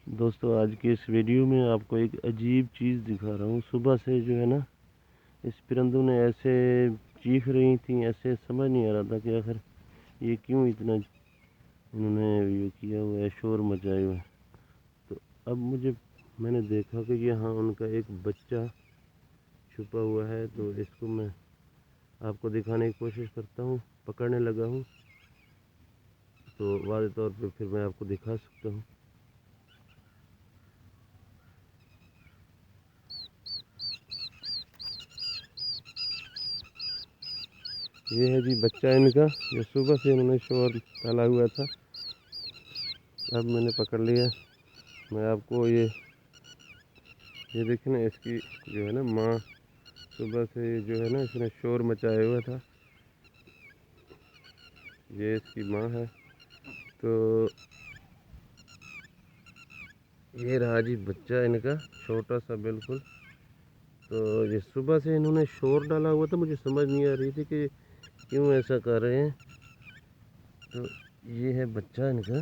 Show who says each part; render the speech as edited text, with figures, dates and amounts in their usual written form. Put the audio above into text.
Speaker 1: दोस्तों, आज की इस वीडियो में आपको एक अजीब चीज़ दिखा रहा हूँ। सुबह से जो है ना, इस परिंदों ने ऐसे चीख रही थी, ऐसे समझ नहीं आ रहा था कि आखिर ये क्यों इतना इन्होंने ये किया हुआ है, शोर मचाया हुआ है। तो अब मैंने देखा कि यहाँ उनका एक बच्चा छुपा हुआ है, तो इसको मैं आपको दिखाने की कोशिश करता हूँ। पकड़ने लगा हूँ तो वाज़े तौर पे फिर मैं आपको दिखा सकता हूँ। ये है जी बच्चा इनका, जो सुबह से इन्होंने शोर डाला हुआ था। अब मैंने पकड़ लिया। मैं आपको ये देखें ना, इसकी जो है ना माँ, सुबह से जो है ना इसने शोर मचाया हुआ था। ये इसकी माँ है। तो ये रहा जी बच्चा इनका, छोटा सा बिल्कुल। तो ये सुबह से इन्होंने शोर डाला हुआ था, मुझे समझ नहीं आ रही थी कि क्यों ऐसा कर रहे हैं। तो ये है बच्चा इनका।